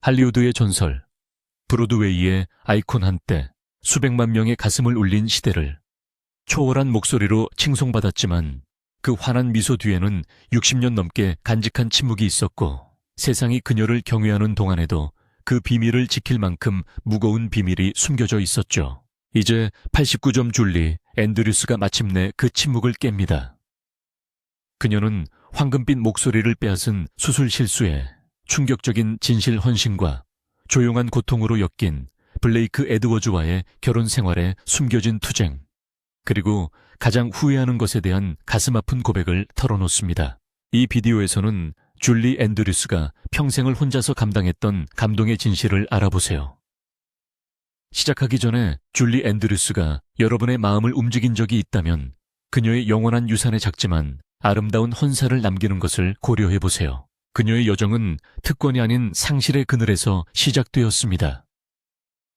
할리우드의 전설, 브로드웨이의 아이콘 한때 수백만 명의 가슴을 울린 시대를 초월한 목소리로 칭송받았지만 그 환한 미소 뒤에는 60년 넘게 간직한 침묵이 있었고 세상이 그녀를 경외하는 동안에도 그 비밀을 지킬 만큼 무거운 비밀이 숨겨져 있었죠. 이제 89점 줄리 앤드류스가 마침내 그 침묵을 깹니다. 그녀는 황금빛 목소리를 빼앗은 수술 실수에 충격적인 진실 헌신과 조용한 고통으로 엮인 블레이크 에드워즈와의 결혼 생활에 숨겨진 투쟁, 그리고 가장 후회하는 것에 대한 가슴 아픈 고백을 털어놓습니다. 이 비디오에서는 줄리 앤드류스가 평생을 혼자서 감당했던 감동의 진실을 알아보세요. 시작하기 전에 줄리 앤드류스가 여러분의 마음을 움직인 적이 있다면 그녀의 영원한 유산에 작지만 아름다운 헌사를 남기는 것을 고려해보세요. 그녀의 여정은 특권이 아닌 상실의 그늘에서 시작되었습니다.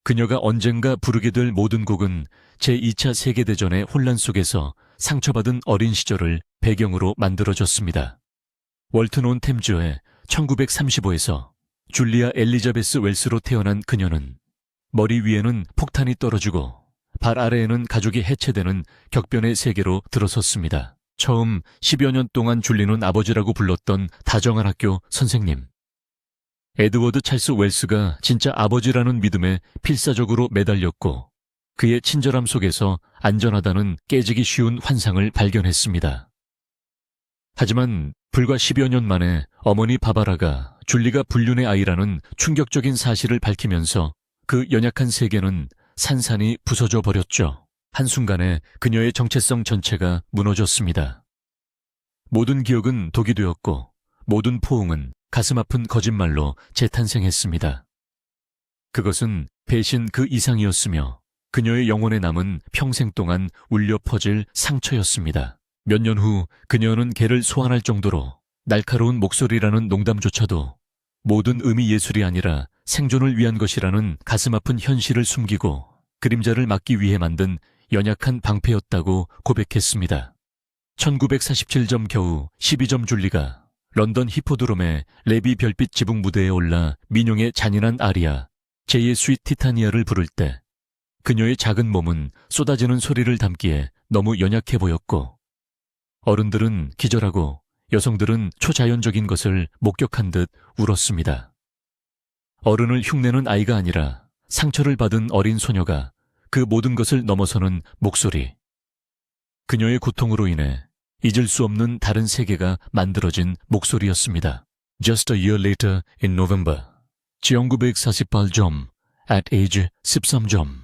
그녀가 언젠가 부르게 될 모든 곡은 제2차 세계대전의 혼란 속에서 상처받은 어린 시절을 배경으로 만들어졌습니다. 월튼 온 템즈의 1935에서 줄리아 엘리자베스 웰스로 태어난 그녀는 머리 위에는 폭탄이 떨어지고 발 아래에는 가족이 해체되는 격변의 세계로 들어섰습니다. 처음 10여 년 동안 줄리는 아버지라고 불렀던 다정한 학교 선생님. 에드워드 찰스 웰스가 진짜 아버지라는 믿음에 필사적으로 매달렸고 그의 친절함 속에서 안전하다는 깨지기 쉬운 환상을 발견했습니다. 하지만 불과 10여 년 만에 어머니 바바라가 줄리가 불륜의 아이라는 충격적인 사실을 밝히면서 그 연약한 세계는 산산이 부서져 버렸죠. 한순간에 그녀의 정체성 전체가 무너졌습니다. 모든 기억은 독이 되었고 모든 포옹은 가슴 아픈 거짓말로 재탄생했습니다. 그것은 배신 그 이상이었으며 그녀의 영혼에 남은 평생 동안 울려 퍼질 상처였습니다. 몇 년 후 그녀는 개를 소환할 정도로 날카로운 목소리라는 농담조차도 모든 의미 예술이 아니라 생존을 위한 것이라는 가슴 아픈 현실을 숨기고 그림자를 막기 위해 만든 연약한 방패였다고 고백했습니다. 1947점 겨우 12점 줄리가 런던 히포드롬의 레비 별빛 지붕 무대에 올라 민용의 잔인한 아리아 제2의 스윗 티타니아를 부를 때 그녀의 작은 몸은 쏟아지는 소리를 담기에 너무 연약해 보였고 어른들은 기절하고 여성들은 초자연적인 것을 목격한 듯 울었습니다. 어른을 흉내는 아이가 아니라 상처를 받은 어린 소녀가 그 모든 것을 넘어서는 목소리. 그녀의 고통으로 인해 잊을 수 없는 다른 세계가 만들어진 목소리였습니다. Just a year later in November, 1948점, at age 13점.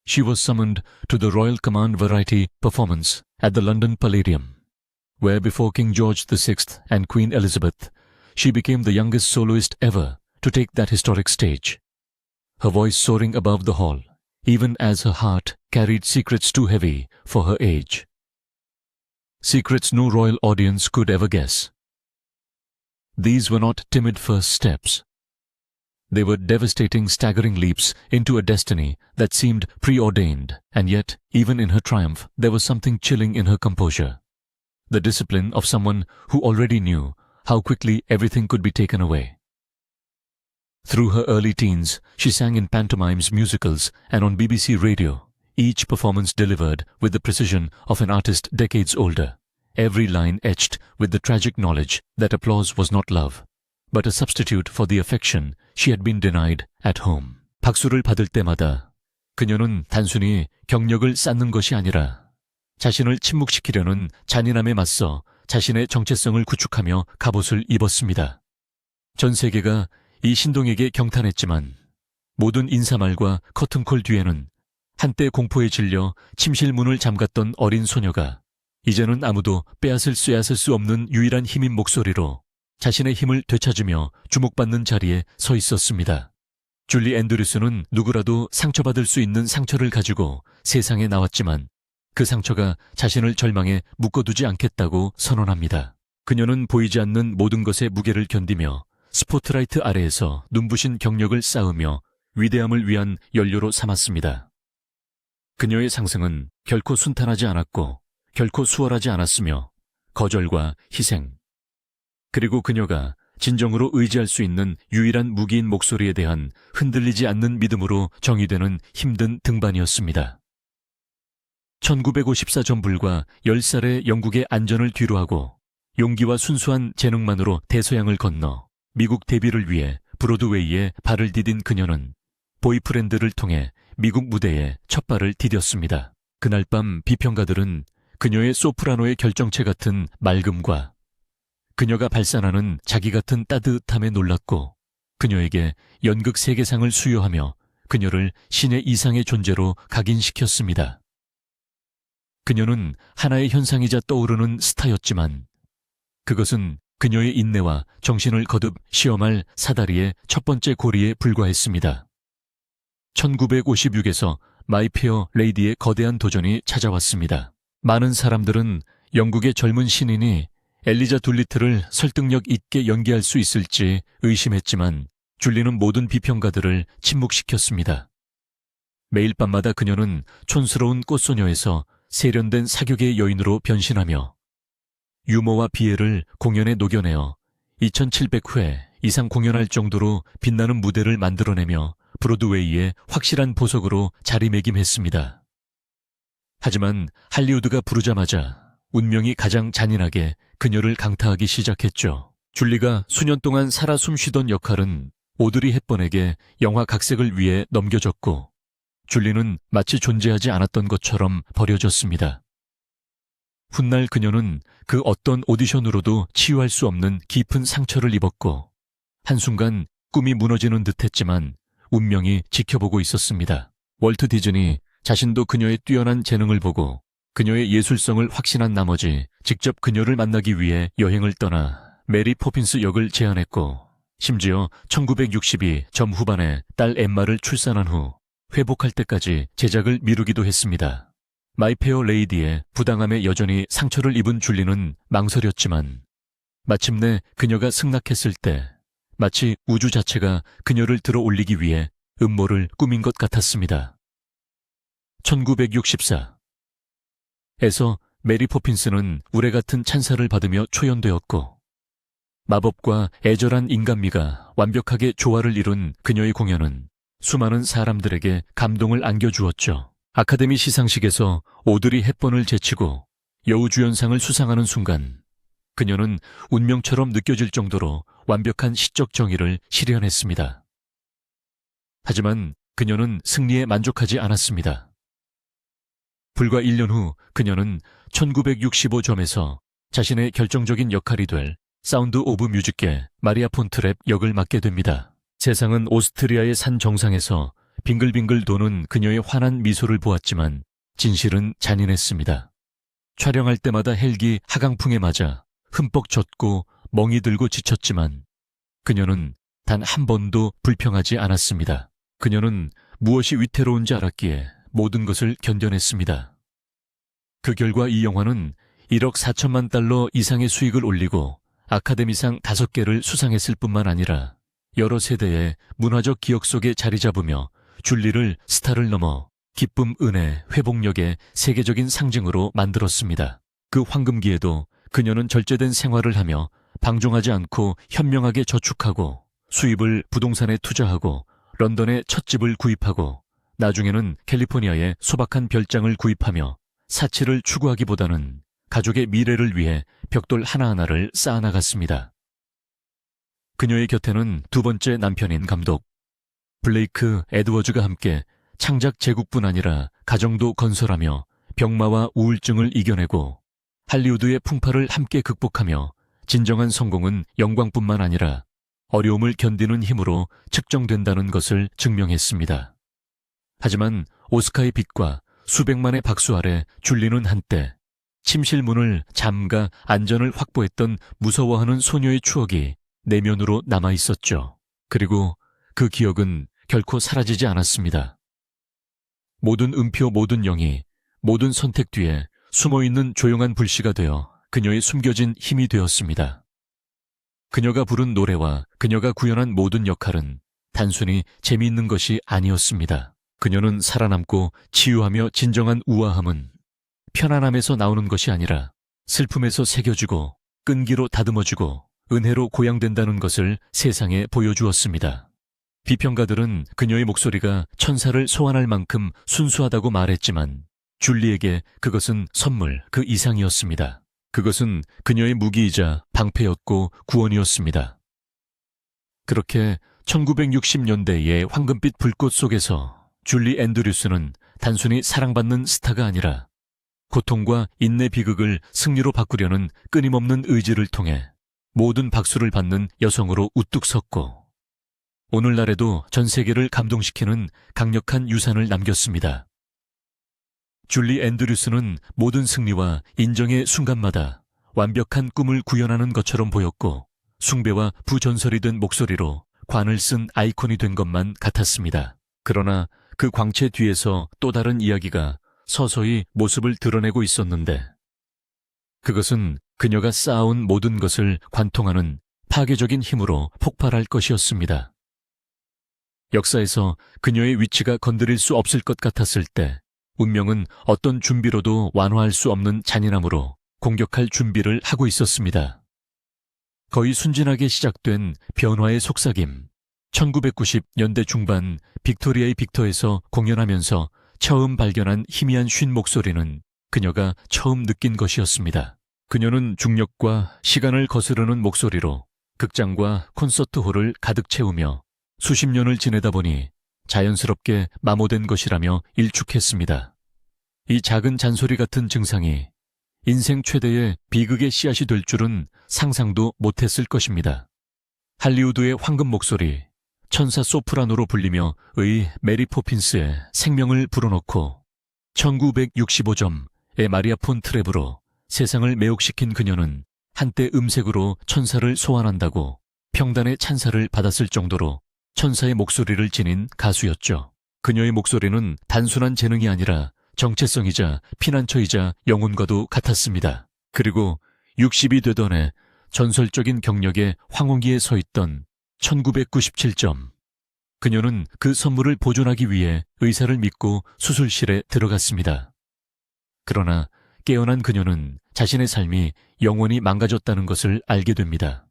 She was summoned to the Royal Command Variety performance at the London Palladium, where before King George VI and Queen Elizabeth, she became the youngest soloist ever to take that historic stage. Her voice soaring above the hall, even as her heart carried secrets too heavy for her age. Secrets no royal audience could ever guess. These were not timid first steps. They were devastating, staggering leaps into a destiny that seemed preordained, and yet, even in her triumph, there was something chilling in her composure. The discipline of someone who already knew how quickly everything could be taken away. Through her early teens, she sang in pantomimes, musicals, and on BBC Radio, each performance delivered with the precision of an artist decades older, every line etched with the tragic knowledge that applause was not love, but a substitute for the affection she had been denied at home. 박수를 받을 때마다 그녀는 단순히 경력을 쌓는 것이 아니라 자신을 침묵시키려는 잔인함에 맞서 자신의 정체성을 구축하며 갑옷을 입었습니다. 전 세계가 이 신동에게 경탄했지만 모든 인사말과 커튼콜 뒤에는 한때 공포에 질려 침실 문을 잠갔던 어린 소녀가 이제는 아무도 쇠앗을 수 없는 유일한 힘인 목소리로 자신의 힘을 되찾으며 주목받는 자리에 서 있었습니다. 줄리 앤드류스는 누구라도 상처받을 수 있는 상처를 가지고 세상에 나왔지만 그 상처가 자신을 절망에 묶어두지 않겠다고 선언합니다. 그녀는 보이지 않는 모든 것의 무게를 견디며 스포트라이트 아래에서 눈부신 경력을 쌓으며 위대함을 위한 연료로 삼았습니다. 그녀의 상승은 결코 순탄하지 않았고 결코 수월하지 않았으며 거절과 희생, 그리고 그녀가 진정으로 의지할 수 있는 유일한 무기인 목소리에 대한 흔들리지 않는 믿음으로 정의되는 힘든 등반이었습니다. 1954전 불과 10살의 영국의 안전을 뒤로하고 용기와 순수한 재능만으로 대서양을 건너 미국 데뷔를 위해 브로드웨이에 발을 디딘 그녀는 보이프렌드를 통해 미국 무대에 첫 발을 디뎠습니다. 그날 밤 비평가들은 그녀의 소프라노의 결정체 같은 맑음과 그녀가 발산하는 자기 같은 따뜻함에 놀랐고 그녀에게 연극 세계상을 수여하며 그녀를 신의 이상의 존재로 각인시켰습니다. 그녀는 하나의 현상이자 떠오르는 스타였지만 그것은 그녀의 인내와 정신을 거듭 시험할 사다리의 첫 번째 고리에 불과했습니다. 1956에서 마이 페어 레이디의 거대한 도전이 찾아왔습니다. 많은 사람들은 영국의 젊은 신인이 엘리자 둘리틀을 설득력 있게 연기할 수 있을지 의심했지만 줄리는 모든 비평가들을 침묵시켰습니다. 매일 밤마다 그녀는 촌스러운 꽃소녀에서 세련된 사격의 여인으로 변신하며 유머와 비애를 공연에 녹여내어 2700회 이상 공연할 정도로 빛나는 무대를 만들어내며 브로드웨이의 확실한 보석으로 자리매김했습니다. 하지만 할리우드가 부르자마자 운명이 가장 잔인하게 그녀를 강타하기 시작했죠. 줄리가 수년 동안 살아 숨쉬던 역할은 오드리 헵번에게 영화 각색을 위해 넘겨졌고 줄리는 마치 존재하지 않았던 것처럼 버려졌습니다. 훗날 그녀는 그 어떤 오디션으로도 치유할 수 없는 깊은 상처를 입었고 한순간 꿈이 무너지는 듯했지만 운명이 지켜보고 있었습니다. 월트 디즈니 자신도 그녀의 뛰어난 재능을 보고 그녀의 예술성을 확신한 나머지 직접 그녀를 만나기 위해 여행을 떠나 메리 포핀스 역을 제안했고 심지어 1962 전후반에 딸 엠마를 출산한 후 회복할 때까지 제작을 미루기도 했습니다. 마이 페어 레이디의 부당함에 여전히 상처를 입은 줄리는 망설였지만 마침내 그녀가 승낙했을 때 마치 우주 자체가 그녀를 들어 올리기 위해 음모를 꾸민 것 같았습니다. 1964에서 메리 포핀스는 우레 같은 찬사를 받으며 초연되었고 마법과 애절한 인간미가 완벽하게 조화를 이룬 그녀의 공연은 수많은 사람들에게 감동을 안겨주었죠. 아카데미 시상식에서 오드리 헵번을 제치고 여우주연상을 수상하는 순간 그녀는 운명처럼 느껴질 정도로 완벽한 시적 정의를 실현했습니다. 하지만 그녀는 승리에 만족하지 않았습니다. 불과 1년 후 그녀는 1965점에서 자신의 결정적인 역할이 될 사운드 오브 뮤직의 마리아 폰트랩 역을 맡게 됩니다. 세상은 오스트리아의 산 정상에서 빙글빙글 도는 그녀의 환한 미소를 보았지만 진실은 잔인했습니다. 촬영할 때마다 헬기 하강풍에 맞아 흠뻑 젖고 멍이 들고 지쳤지만 그녀는 단 한 번도 불평하지 않았습니다. 그녀는 무엇이 위태로운지 알았기에 모든 것을 견뎌냈습니다. 그 결과 이 영화는 1억 4천만 달러 이상의 수익을 올리고 아카데미상 5개를 수상했을 뿐만 아니라 여러 세대의 문화적 기억 속에 자리 잡으며 줄리를 스타를 넘어 기쁨, 은혜, 회복력의 세계적인 상징으로 만들었습니다. 그 황금기에도 그녀는 절제된 생활을 하며 방종하지 않고 현명하게 저축하고 수입을 부동산에 투자하고 런던에 첫 집을 구입하고 나중에는 캘리포니아에 소박한 별장을 구입하며 사치를 추구하기보다는 가족의 미래를 위해 벽돌 하나하나를 쌓아나갔습니다. 그녀의 곁에는 두 번째 남편인 감독 블레이크 에드워즈가 함께 창작 제국뿐 아니라 가정도 건설하며 병마와 우울증을 이겨내고 할리우드의 풍파를 함께 극복하며 진정한 성공은 영광뿐만 아니라 어려움을 견디는 힘으로 측정된다는 것을 증명했습니다. 하지만 오스카의 빛과 수백만의 박수 아래 줄리는 한때 침실문을 잠가 안전을 확보했던 무서워하는 소녀의 추억이 내면으로 남아있었죠. 그리고 그 기억은 결코 사라지지 않았습니다. 모든 음표, 모든 영이, 모든 선택 뒤에 숨어있는 조용한 불씨가 되어 그녀의 숨겨진 힘이 되었습니다. 그녀가 부른 노래와 그녀가 구현한 모든 역할은 단순히 재미있는 것이 아니었습니다. 그녀는 살아남고 치유하며 진정한 우아함은 편안함에서 나오는 것이 아니라 슬픔에서 새겨지고 끈기로 다듬어지고 은혜로 고양된다는 것을 세상에 보여주었습니다. 비평가들은 그녀의 목소리가 천사를 소환할 만큼 순수하다고 말했지만 줄리에게 그것은 선물 그 이상이었습니다. 그것은 그녀의 무기이자 방패였고 구원이었습니다. 그렇게 1960년대의 황금빛 불꽃 속에서 줄리 앤드류스는 단순히 사랑받는 스타가 아니라 고통과 인내 비극을 승리로 바꾸려는 끊임없는 의지를 통해 모든 박수를 받는 여성으로 우뚝 섰고 오늘날에도 전 세계를 감동시키는 강력한 유산을 남겼습니다. 줄리 앤드류스는 모든 승리와 인정의 순간마다 완벽한 꿈을 구현하는 것처럼 보였고 숭배와 부전설이 된 목소리로 관을 쓴 아이콘이 된 것만 같았습니다. 그러나 그 광채 뒤에서 또 다른 이야기가 서서히 모습을 드러내고 있었는데 그것은 그녀가 쌓아온 모든 것을 관통하는 파괴적인 힘으로 폭발할 것이었습니다. 역사에서 그녀의 위치가 건드릴 수 없을 것 같았을 때 운명은 어떤 준비로도 완화할 수 없는 잔인함으로 공격할 준비를 하고 있었습니다. 거의 순진하게 시작된 변화의 속삭임. 1990년대 중반 빅토리아의 빅터에서 공연하면서 처음 발견한 희미한 쉰 목소리는 그녀가 처음 느낀 것이었습니다. 그녀는 중력과 시간을 거스르는 목소리로 극장과 콘서트홀을 가득 채우며 수십 년을 지내다 보니 자연스럽게 마모된 것이라며 일축했습니다. 이 작은 잔소리 같은 증상이 인생 최대의 비극의 씨앗이 될 줄은 상상도 못했을 것입니다. 할리우드의 황금 목소리, 천사 소프라노로 불리며 의 메리 포핀스의 생명을 불어넣고 1965점의 마리아 폰 트레브로 세상을 매혹시킨 그녀는 한때 음색으로 천사를 소환한다고 평단의 찬사를 받았을 정도로 천사의 목소리를 지닌 가수였죠. 그녀의 목소리는 단순한 재능이 아니라 정체성이자 피난처이자 영혼과도 같았습니다. 그리고 60이 되던 해 전설적인 경력의 황혼기에 서 있던 1997점. 그녀는 그 선물을 보존하기 위해 의사를 믿고 수술실에 들어갔습니다. 그러나 깨어난 그녀는 자신의 삶이 영원히 망가졌다는 것을 알게 됩니다.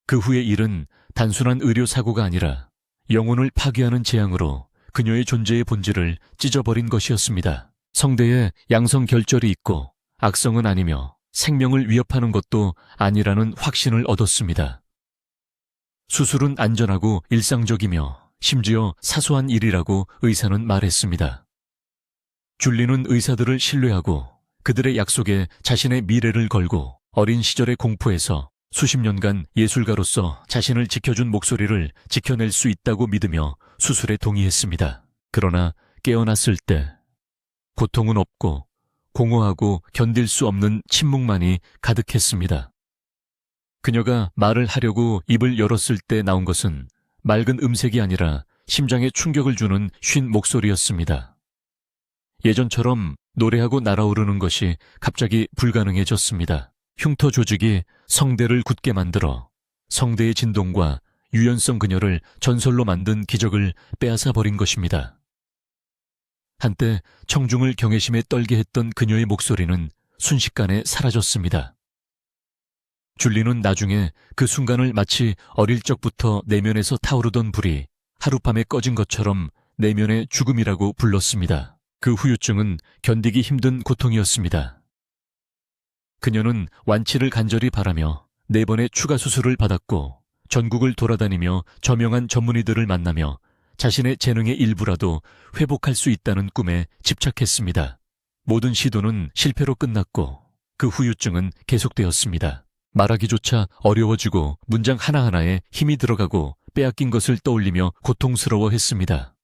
그 후의 일은 단순한 의료사고가 아니라 영혼을 파괴하는 재앙으로 그녀의 존재의 본질을 찢어버린 것이었습니다. 성대에 양성 결절이 있고 악성은 아니며 생명을 위협하는 것도 아니라는 확신을 얻었습니다. 수술은 안전하고 일상적이며 심지어 사소한 일이라고 의사는 말했습니다. 줄리는 의사들을 신뢰하고 그들의 약속에 자신의 미래를 걸고 어린 시절의 공포에서 수십 년간 예술가로서 자신을 지켜준 목소리를 지켜낼 수 있다고 믿으며 수술에 동의했습니다. 그러나 깨어났을 때 고통은 없고 공허하고 견딜 수 없는 침묵만이 가득했습니다. 그녀가 말을 하려고 입을 열었을 때 나온 것은 맑은 음색이 아니라 심장에 충격을 주는 쉰 목소리였습니다. 예전처럼 노래하고 날아오르는 것이 갑자기 불가능해졌습니다. 흉터 조직이 성대를 굳게 만들어 성대의 진동과 유연성 그녀를 전설로 만든 기적을 빼앗아 버린 것입니다. 한때 청중을 경외심에 떨게 했던 그녀의 목소리는 순식간에 사라졌습니다. 줄리는 나중에 그 순간을 마치 어릴 적부터 내면에서 타오르던 불이 하룻밤에 꺼진 것처럼 내면의 죽음이라고 불렀습니다. 그 후유증은 견디기 힘든 고통이었습니다. 그녀는 완치를 간절히 바라며 4번의 추가 수술을 받았고 전국을 돌아다니며 저명한 전문의들을 만나며 자신의 재능의 일부라도 회복할 수 있다는 꿈에 집착했습니다. 모든 시도는 실패로 끝났고 그 후유증은 계속되었습니다. 말하기조차 어려워지고 문장 하나하나에 힘이 들어가고 빼앗긴 것을 떠올리며 고통스러워했습니다.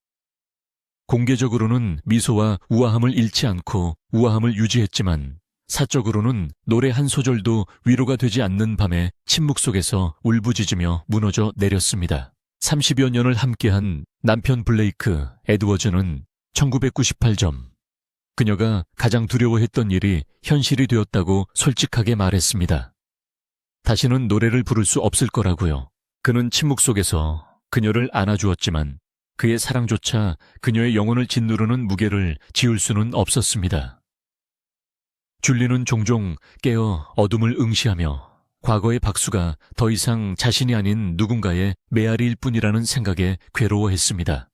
공개적으로는 미소와 우아함을 잃지 않고 우아함을 유지했지만 사적으로는 노래 한 소절도 위로가 되지 않는 밤에 침묵 속에서 울부짖으며 무너져 내렸습니다. 30여 년을 함께한 남편 블레이크 에드워즈는 1998점 그녀가 가장 두려워했던 일이 현실이 되었다고 솔직하게 말했습니다. 다시는 노래를 부를 수 없을 거라고요. 그는 침묵 속에서 그녀를 안아주었지만 그의 사랑조차 그녀의 영혼을 짓누르는 무게를 지울 수는 없었습니다. 줄리는 종종 깨어 어둠을 응시하며 과거의 박수가 더 이상 자신이 아닌 누군가의 메아리일 뿐이라는 생각에 괴로워했습니다.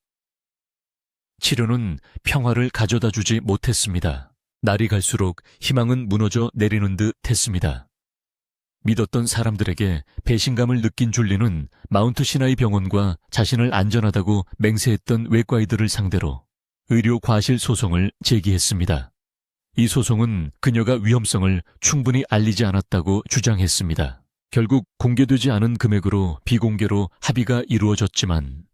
치료는 평화를 가져다 주지 못했습니다. 날이 갈수록 희망은 무너져 내리는 듯 했습니다. 믿었던 사람들에게 배신감을 느낀 줄리는 마운트 시나이 병원과 자신을 안전하다고 맹세했던 외과의들을 상대로 의료 과실 소송을 제기했습니다. 이 소송은 그녀가 위험성을 충분히 알리지 않았다고 주장했습니다. 결국 공개되지 않은 금액으로 비공개로 합의가 이루어졌지만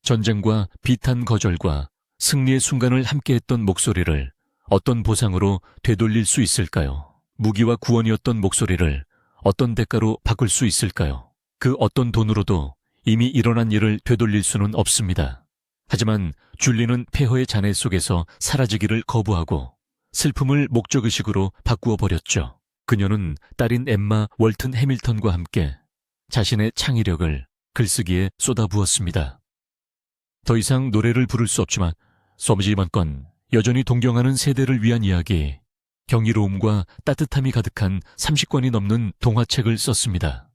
전쟁과 비탄 거절과 승리의 순간을 함께했던 목소리를 어떤 보상으로 되돌릴 수 있을까요? 무기와 구원이었던 목소리를 어떤 대가로 바꿀 수 있을까요? 그 어떤 돈으로도 이미 일어난 일을 되돌릴 수는 없습니다. 하지만 줄리는 폐허의 잔해 속에서 사라지기를 거부하고 슬픔을 목적의식으로 바꾸어 버렸죠. 그녀는 딸인 엠마 월튼 해밀턴과 함께 자신의 창의력을 글쓰기에 쏟아부었습니다. 더 이상 노래를 부를 수 없지만 소머지만 건 여전히 동경하는 세대를 위한 이야기, 경이로움과 따뜻함이 가득한 30권이 넘는 동화책을 썼습니다.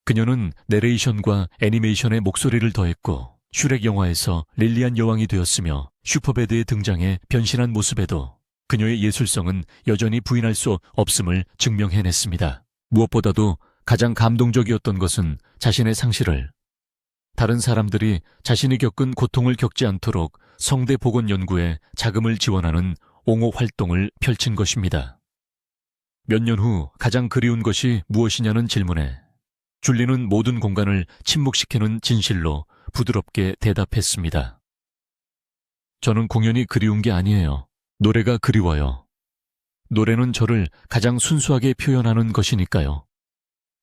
그녀는 내레이션과 애니메이션의 목소리를 더했고 슈렉 영화에서 릴리안 여왕이 되었으며 슈퍼배드의 등장에 변신한 모습에도 그녀의 예술성은 여전히 부인할 수 없음을 증명해냈습니다. 무엇보다도 가장 감동적이었던 것은 자신의 상실을 다른 사람들이 자신이 겪은 고통을 겪지 않도록 성대 보건 연구에 자금을 지원하는 옹호 활동을 펼친 것입니다. 몇 년 후 가장 그리운 것이 무엇이냐는 질문에 줄리는 모든 공간을 침묵시키는 진실로 부드럽게 대답했습니다. 저는 공연이 그리운 게 아니에요. 노래가 그리워요. 노래는 저를 가장 순수하게 표현하는 것이니까요.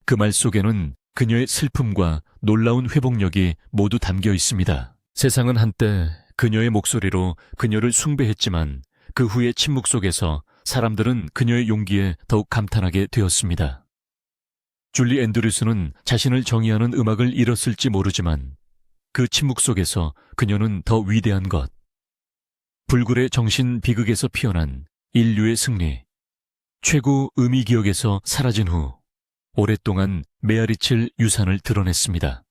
그 말 속에는 그녀의 슬픔과 놀라운 회복력이 모두 담겨 있습니다. 세상은 한때 그녀의 목소리로 그녀를 숭배했지만 그 후의 침묵 속에서 사람들은 그녀의 용기에 더욱 감탄하게 되었습니다. 줄리 앤드류스는 자신을 정의하는 음악을 잃었을지 모르지만 그 침묵 속에서 그녀는 더 위대한 것, 불굴의 정신 비극에서 피어난 인류의 승리, 최고 의미기억에서 사라진 후 오랫동안 메아리칠 유산을 드러냈습니다.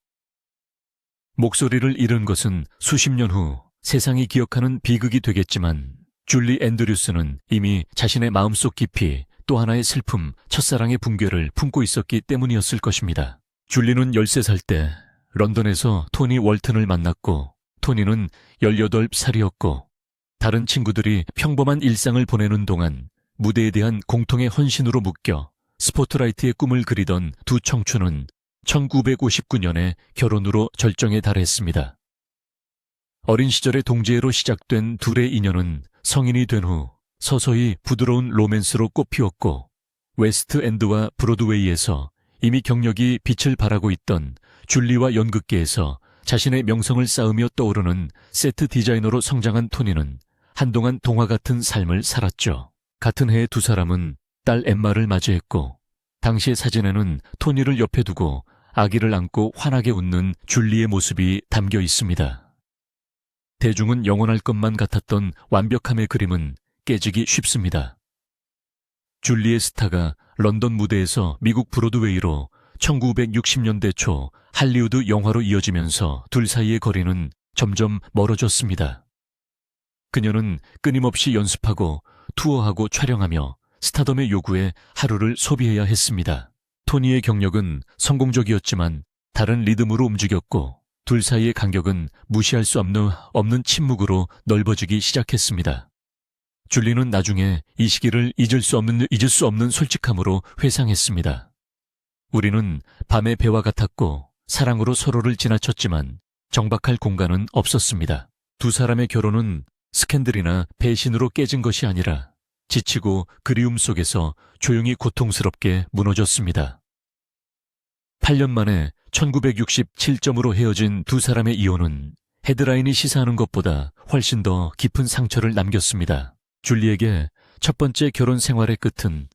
목소리를 잃은 것은 수십 년 후 세상이 기억하는 비극이 되겠지만 줄리 앤드류스는 이미 자신의 마음속 깊이 또 하나의 슬픔, 첫사랑의 붕괴를 품고 있었기 때문이었을 것입니다. 줄리는 13살 때 런던에서 토니 월튼을 만났고 토니는 18살이었고 다른 친구들이 평범한 일상을 보내는 동안 무대에 대한 공통의 헌신으로 묶여 스포트라이트의 꿈을 그리던 두 청춘은 1959년에 결혼으로 절정에 달했습니다. 어린 시절의 동지애로 시작된 둘의 인연은 성인이 된 후 서서히 부드러운 로맨스로 꽃피웠고 웨스트 엔드와 브로드웨이에서 이미 경력이 빛을 발하고 있던 줄리와 연극계에서 자신의 명성을 쌓으며 떠오르는 세트 디자이너로 성장한 토니는 한동안 동화 같은 삶을 살았죠. 같은 해에 두 사람은 딸 엠마를 맞이했고 당시의 사진에는 토니를 옆에 두고 아기를 안고 환하게 웃는 줄리의 모습이 담겨 있습니다. 대중은 영원할 것만 같았던 완벽함의 그림은 깨지기 쉽습니다. 줄리의 스타가 런던 무대에서 미국 브로드웨이로 1960년대 초 할리우드 영화로 이어지면서 둘 사이의 거리는 점점 멀어졌습니다. 그녀는 끊임없이 연습하고 투어하고 촬영하며 스타덤의 요구에 하루를 소비해야 했습니다. 토니의 경력은 성공적이었지만 다른 리듬으로 움직였고 둘 사이의 간격은 무시할 수 없는 침묵으로 넓어지기 시작했습니다. 줄리는 나중에 이 시기를 잊을 수 없는 솔직함으로 회상했습니다. 우리는 밤의 배와 같았고 사랑으로 서로를 지나쳤지만 정박할 공간은 없었습니다. 두 사람의 결혼은 스캔들이나 배신으로 깨진 것이 아니라 지치고 그리움 속에서 조용히 고통스럽게 무너졌습니다. 8년 만에 1967점으로 헤어진 두 사람의 이혼은 헤드라인이 시사하는 것보다 훨씬 더 깊은 상처를 남겼습니다. 줄리에게 첫 번째 결혼 생활의 끝은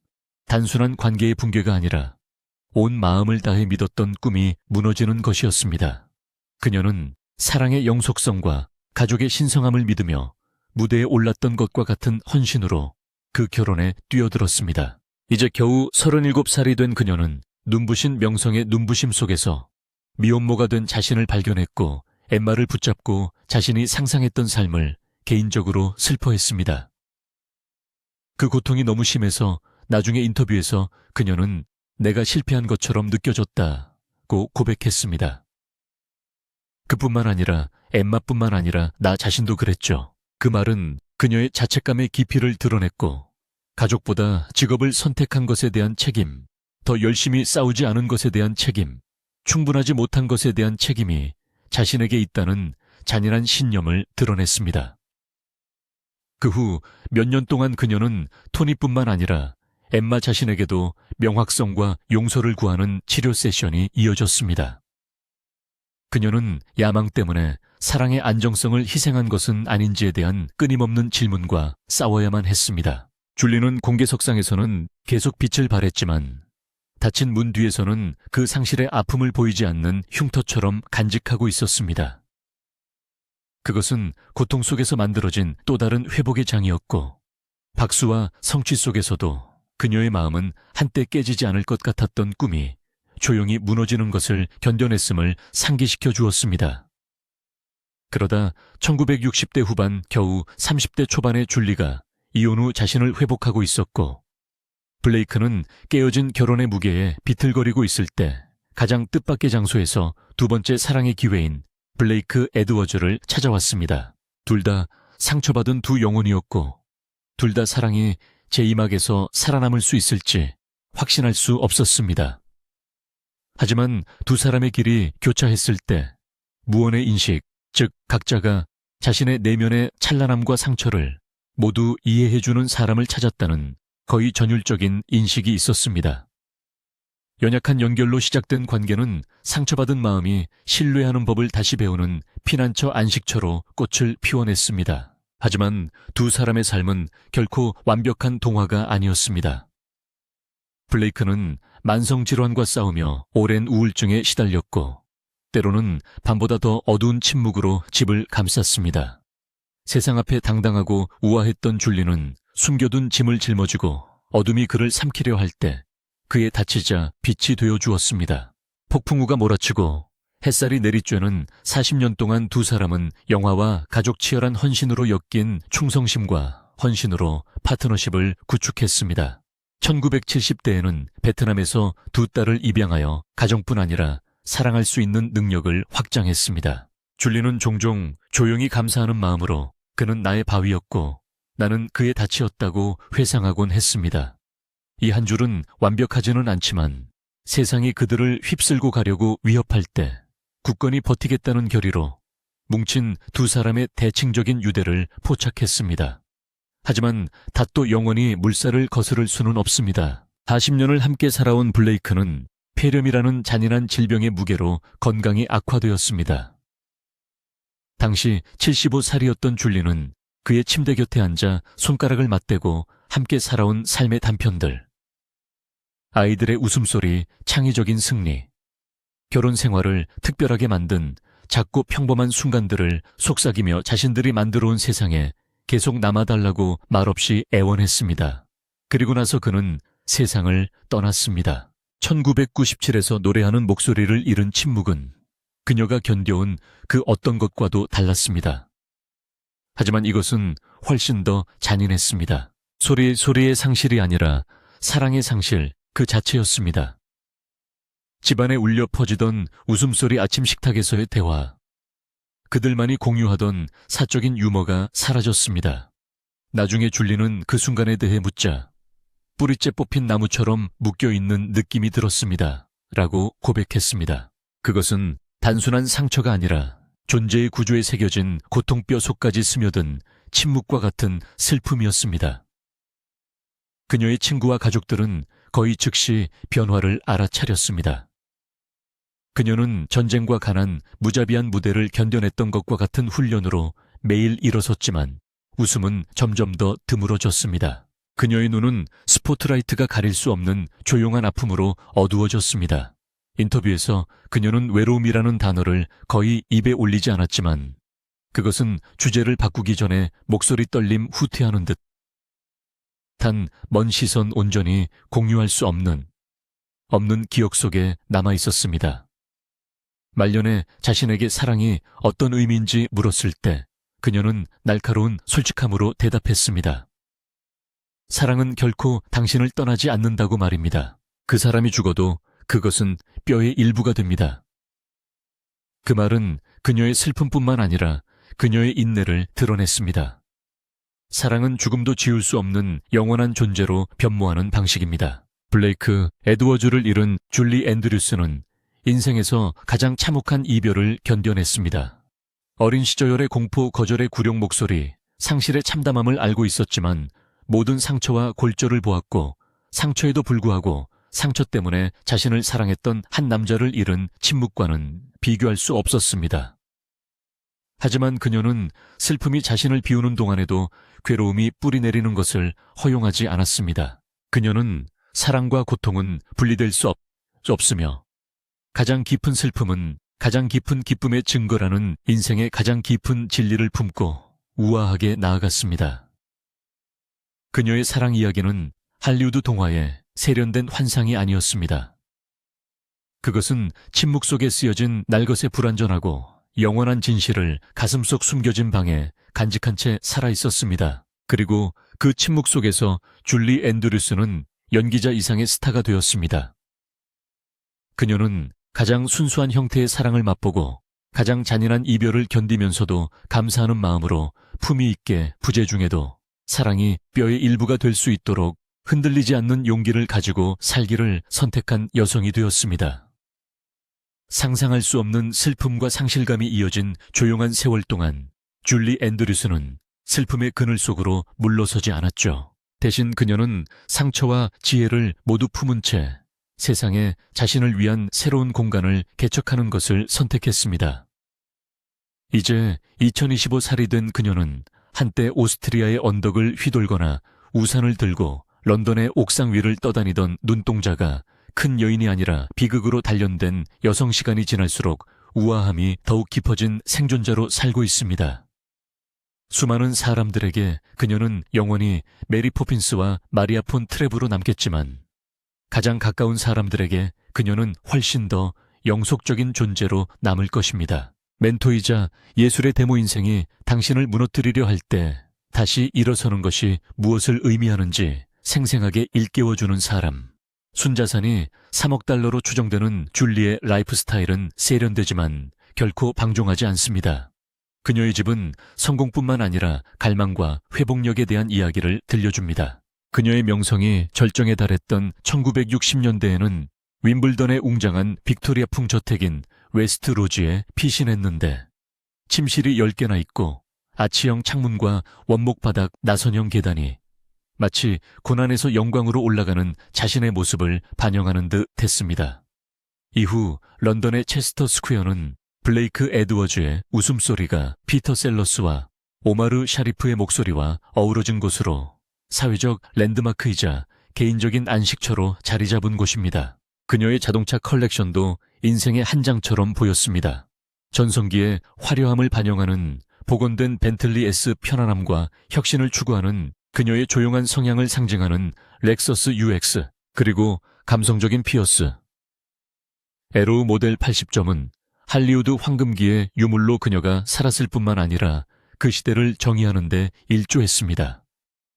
단순한 관계의 붕괴가 아니라 온 마음을 다해 믿었던 꿈이 무너지는 것이었습니다. 그녀는 사랑의 영속성과 가족의 신성함을 믿으며 무대에 올랐던 것과 같은 헌신으로 그 결혼에 뛰어들었습니다. 이제 겨우 37살이 된 그녀는 눈부신 명성의 눈부심 속에서 미혼모가 된 자신을 발견했고 엠마를 붙잡고 자신이 상상했던 삶을 개인적으로 슬퍼했습니다. 그 고통이 너무 심해서 나중에 인터뷰에서 그녀는 내가 실패한 것처럼 느껴졌다고 고백했습니다. 그뿐만 아니라 엠마뿐만 아니라 나 자신도 그랬죠. 그 말은 그녀의 자책감의 깊이를 드러냈고 가족보다 직업을 선택한 것에 대한 책임, 더 열심히 싸우지 않은 것에 대한 책임, 충분하지 못한 것에 대한 책임이 자신에게 있다는 잔인한 신념을 드러냈습니다. 그 후 몇 년 동안 그녀는 토니뿐만 아니라 엠마 자신에게도 명확성과 용서를 구하는 치료 세션이 이어졌습니다. 그녀는 야망 때문에 사랑의 안정성을 희생한 것은 아닌지에 대한 끊임없는 질문과 싸워야만 했습니다. 줄리는 공개석상에서는 계속 빛을 발했지만 닫힌 문 뒤에서는 그 상실의 아픔을 보이지 않는 흉터처럼 간직하고 있었습니다. 그것은 고통 속에서 만들어진 또 다른 회복의 장이었고 박수와 성취 속에서도 그녀의 마음은 한때 깨지지 않을 것 같았던 꿈이 조용히 무너지는 것을 견뎌냈음을 상기시켜 주었습니다. 그러다 1960대 후반 겨우 30대 초반의 줄리가 이혼 후 자신을 회복하고 있었고 블레이크는 깨어진 결혼의 무게에 비틀거리고 있을 때 가장 뜻밖의 장소에서 두 번째 사랑의 기회인 블레이크 에드워즈를 찾아왔습니다. 둘 다 상처받은 두 영혼이었고 둘 다 사랑이 제2막에서 살아남을 수 있을지 확신할 수 없었습니다. 하지만 두 사람의 길이 교차했을 때 무언의 인식, 즉 각자가 자신의 내면의 찬란함과 상처를 모두 이해해주는 사람을 찾았다는 거의 전율적인 인식이 있었습니다. 연약한 연결로 시작된 관계는 상처받은 마음이 신뢰하는 법을 다시 배우는 피난처 안식처로 꽃을 피워냈습니다. 하지만 두 사람의 삶은 결코 완벽한 동화가 아니었습니다. 블레이크는 만성질환과 싸우며 오랜 우울증에 시달렸고 때로는 밤보다 더 어두운 침묵으로 집을 감쌌습니다. 세상 앞에 당당하고 우아했던 줄리는 숨겨둔 짐을 짊어지고 어둠이 그를 삼키려 할 때 그의 다치자 빛이 되어 주었습니다. 폭풍우가 몰아치고 햇살이 내리쬐는 40년 동안 두 사람은 영화와 가족 치열한 헌신으로 엮인 충성심과 헌신으로 파트너십을 구축했습니다. 1970대에는 베트남에서 두 딸을 입양하여 가정뿐 아니라 사랑할 수 있는 능력을 확장했습니다. 줄리는 종종 조용히 감사하는 마음으로 그는 나의 바위였고 나는 그의 닻이었다고 회상하곤 했습니다. 이 한 줄은 완벽하지는 않지만 세상이 그들을 휩쓸고 가려고 위협할 때 굳건히 버티겠다는 결의로 뭉친 두 사람의 대칭적인 유대를 포착했습니다. 하지만 닷도 영원히 물살을 거스를 수는 없습니다. 40년을 함께 살아온 블레이크는 폐렴이라는 잔인한 질병의 무게로 건강이 악화되었습니다. 당시 75살이었던 줄리는 그의 침대 곁에 앉아 손가락을 맞대고 함께 살아온 삶의 단편들, 아이들의 웃음소리, 창의적인 승리, 결혼 생활을 특별하게 만든 작고 평범한 순간들을 속삭이며 자신들이 만들어온 세상에 계속 남아달라고 말없이 애원했습니다. 그리고 나서 그는 세상을 떠났습니다. 1997에서 노래하는 목소리를 잃은 침묵은 그녀가 견뎌온 그 어떤 것과도 달랐습니다. 하지만 이것은 훨씬 더 잔인했습니다. 소리의 상실이 아니라 사랑의 상실 그 자체였습니다. 집안에 울려 퍼지던 웃음소리 아침 식탁에서의 대화, 그들만이 공유하던 사적인 유머가 사라졌습니다. 나중에 줄리는 그 순간에 대해 묻자 뿌리째 뽑힌 나무처럼 묶여있는 느낌이 들었습니다. 라고 고백했습니다. 그것은 단순한 상처가 아니라 존재의 구조에 새겨진 고통뼈 속까지 스며든 침묵과 같은 슬픔이었습니다. 그녀의 친구와 가족들은 거의 즉시 변화를 알아차렸습니다. 그녀는 전쟁과 가난, 무자비한 무대를 견뎌냈던 것과 같은 훈련으로 매일 일어섰지만 웃음은 점점 더 드물어졌습니다. 그녀의 눈은 스포트라이트가 가릴 수 없는 조용한 아픔으로 어두워졌습니다. 인터뷰에서 그녀는 외로움이라는 단어를 거의 입에 올리지 않았지만 그것은 주제를 바꾸기 전에 목소리 떨림 후퇴하는 듯 단 먼 시선 온전히 공유할 수 없는 없는 기억 속에 남아 있었습니다. 말년에 자신에게 사랑이 어떤 의미인지 물었을 때 그녀는 날카로운 솔직함으로 대답했습니다. 사랑은 결코 당신을 떠나지 않는다고 말입니다. 그 사람이 죽어도 그것은 뼈의 일부가 됩니다. 그 말은 그녀의 슬픔뿐만 아니라 그녀의 인내를 드러냈습니다. 사랑은 죽음도 지울 수 없는 영원한 존재로 변모하는 방식입니다. 블레이크 에드워즈를 잃은 줄리 앤드류스는 인생에서 가장 참혹한 이별을 견뎌냈습니다. 어린 시절의 공포 거절의 굴욕 목소리, 상실의 참담함을 알고 있었지만 모든 상처와 골절을 보았고 상처에도 불구하고 상처 때문에 자신을 사랑했던 한 남자를 잃은 침묵과는 비교할 수 없었습니다. 하지만 그녀는 슬픔이 자신을 비우는 동안에도 괴로움이 뿌리내리는 것을 허용하지 않았습니다. 그녀는 사랑과 고통은 분리될 수 없으며 가장 깊은 슬픔은 가장 깊은 기쁨의 증거라는 인생의 가장 깊은 진리를 품고 우아하게 나아갔습니다. 그녀의 사랑 이야기는 할리우드 동화의 세련된 환상이 아니었습니다. 그것은 침묵 속에 쓰여진 날것의 불완전하고 영원한 진실을 가슴속 숨겨진 방에 간직한 채 살아있었습니다. 그리고 그 침묵 속에서 줄리 앤드류스는 연기자 이상의 스타가 되었습니다. 그녀는 가장 순수한 형태의 사랑을 맛보고 가장 잔인한 이별을 견디면서도 감사하는 마음으로 품위 있게 부재 중에도 사랑이 뼈의 일부가 될 수 있도록 흔들리지 않는 용기를 가지고 살기를 선택한 여성이 되었습니다. 상상할 수 없는 슬픔과 상실감이 이어진 조용한 세월 동안 줄리 앤드류스는 슬픔의 그늘 속으로 물러서지 않았죠. 대신 그녀는 상처와 지혜를 모두 품은 채 세상에 자신을 위한 새로운 공간을 개척하는 것을 선택했습니다. 이제 2025살이 된 그녀는 한때 오스트리아의 언덕을 휘돌거나 우산을 들고 런던의 옥상 위를 떠다니던 눈동자가 큰 여인이 아니라 비극으로 단련된 여성 시간이 지날수록 우아함이 더욱 깊어진 생존자로 살고 있습니다. 수많은 사람들에게 그녀는 영원히 메리 포핀스와 마리아 폰 트레브로 남겠지만 가장 가까운 사람들에게 그녀는 훨씬 더 영속적인 존재로 남을 것입니다. 멘토이자 예술의 데모 인생이 당신을 무너뜨리려 할 때 다시 일어서는 것이 무엇을 의미하는지 생생하게 일깨워주는 사람. 순자산이 3억 달러로 추정되는 줄리의 라이프 스타일은 세련되지만 결코 방종하지 않습니다. 그녀의 집은 성공뿐만 아니라 갈망과 회복력에 대한 이야기를 들려줍니다. 그녀의 명성이 절정에 달했던 1960년대에는 윈블던에 웅장한 빅토리아풍 저택인 웨스트 로지에 피신했는데 침실이 10개나 있고 아치형 창문과 원목 바닥 나선형 계단이 마치 고난에서 영광으로 올라가는 자신의 모습을 반영하는 듯 했습니다. 이후 런던의 체스터 스퀘어는 블레이크 에드워즈의 웃음소리가 피터 셀러스와 오마르 샤리프의 목소리와 어우러진 곳으로 사회적 랜드마크이자 개인적인 안식처로 자리 잡은 곳입니다. 그녀의 자동차 컬렉션도 인생의 한 장처럼 보였습니다. 전성기의 화려함을 반영하는 복원된 벤틀리 S 편안함과 혁신을 추구하는 그녀의 조용한 성향을 상징하는 렉서스 UX, 그리고 감성적인 피어스. 에로우 모델 80점은 할리우드 황금기의 유물로 그녀가 살았을 뿐만 아니라 그 시대를 정의하는 데 일조했습니다.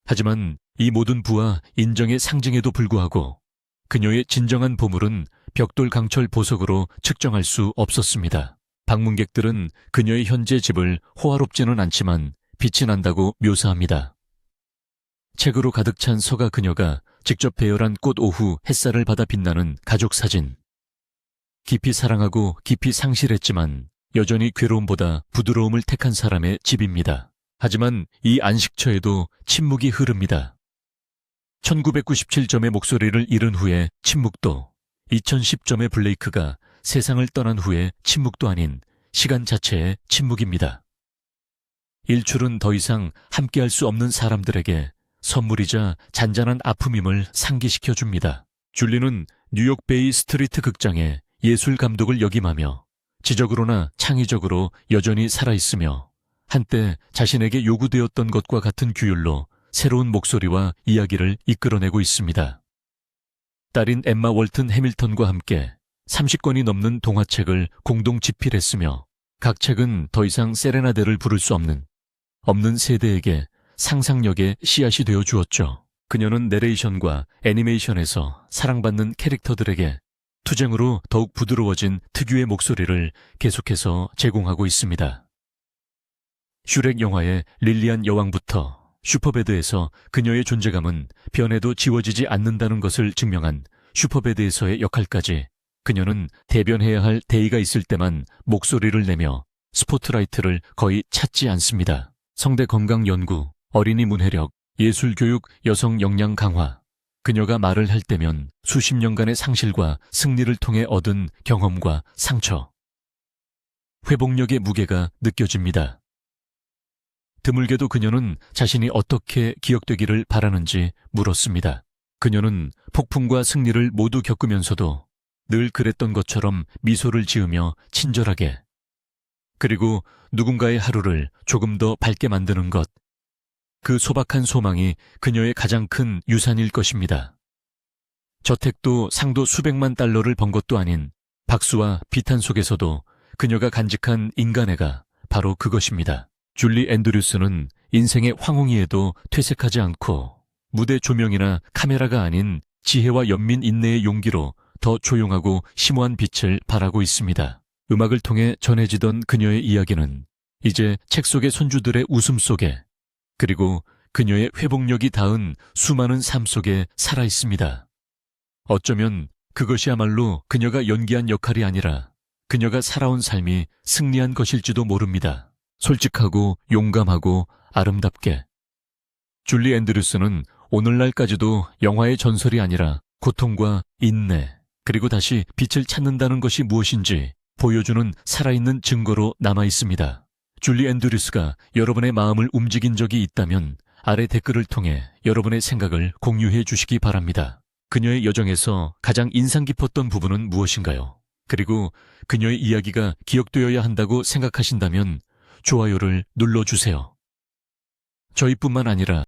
하지만 이 모든 부와 인정의 상징에도 불구하고 그녀의 진정한 보물은 벽돌 강철 보석으로 측정할 수 없었습니다. 방문객들은 그녀의 현재 집을 호화롭지는 않지만 빛이 난다고 묘사합니다. 책으로 가득 찬 서가 그녀가 직접 배열한 꽃 오후 햇살을 받아 빛나는 가족 사진. 깊이 사랑하고 깊이 상실했지만 여전히 괴로움보다 부드러움을 택한 사람의 집입니다. 하지만 이 안식처에도 침묵이 흐릅니다. 1997점의 목소리를 잃은 후에 침묵도, 2010점의 블레이크가 세상을 떠난 후에 침묵도 아닌 시간 자체의 침묵입니다. 일출은 더 이상 함께할 수 없는 사람들에게 선물이자 잔잔한 아픔임을 상기시켜줍니다. 줄리는 뉴욕 베이 스트리트 극장의 예술 감독을 역임하며 지적으로나 창의적으로 여전히 살아있으며 한때 자신에게 요구되었던 것과 같은 규율로 새로운 목소리와 이야기를 이끌어내고 있습니다. 딸인 엠마 월튼 해밀턴과 함께 30권이 넘는 동화책을 공동 집필했으며 각 책은 더 이상 세레나데를 부를 수 없는 세대에게 상상력의 씨앗이 되어 주었죠. 그녀는 내레이션과 애니메이션에서 사랑받는 캐릭터들에게 투쟁으로 더욱 부드러워진 특유의 목소리를 계속해서 제공하고 있습니다. 슈렉 영화의 릴리안 여왕부터 슈퍼배드에서 그녀의 존재감은 변해도 지워지지 않는다는 것을 증명한 슈퍼배드에서의 역할까지 그녀는 대변해야 할 대의가 있을 때만 목소리를 내며 스포트라이트를 거의 찾지 않습니다. 성대 건강 연구, 어린이 문해력, 예술교육, 여성 역량 강화. 그녀가 말을 할 때면 수십 년간의 상실과 승리를 통해 얻은 경험과 상처, 회복력의 무게가 느껴집니다. 드물게도 그녀는 자신이 어떻게 기억되기를 바라는지 물었습니다. 그녀는 폭풍과 승리를 모두 겪으면서도 늘 그랬던 것처럼 미소를 지으며 친절하게, 그리고 누군가의 하루를 조금 더 밝게 만드는 것, 그 소박한 소망이 그녀의 가장 큰 유산일 것입니다. 저택도 상도 수백만 달러를 번 것도 아닌 박수와 비탄 속에서도 그녀가 간직한 인간애가 바로 그것입니다. 줄리 앤드류스는 인생의 황홍이에도 퇴색하지 않고 무대 조명이나 카메라가 아닌 지혜와 연민 인내의 용기로 더 조용하고 심오한 빛을 발하고 있습니다. 음악을 통해 전해지던 그녀의 이야기는 이제 책 속의 손주들의 웃음 속에, 그리고 그녀의 회복력이 닿은 수많은 삶 속에 살아 있습니다. 어쩌면 그것이야말로 그녀가 연기한 역할이 아니라 그녀가 살아온 삶이 승리한 것일지도 모릅니다. 솔직하고 용감하고 아름답게. 줄리 앤드류스는 오늘날까지도 영화의 전설이 아니라 고통과 인내, 그리고 다시 빛을 찾는다는 것이 무엇인지 보여주는 살아있는 증거로 남아 있습니다. 줄리 앤드류스가 여러분의 마음을 움직인 적이 있다면 아래 댓글을 통해 여러분의 생각을 공유해 주시기 바랍니다. 그녀의 여정에서 가장 인상 깊었던 부분은 무엇인가요? 그리고 그녀의 이야기가 기억되어야 한다고 생각하신다면 좋아요를 눌러주세요. 저희뿐만 아니라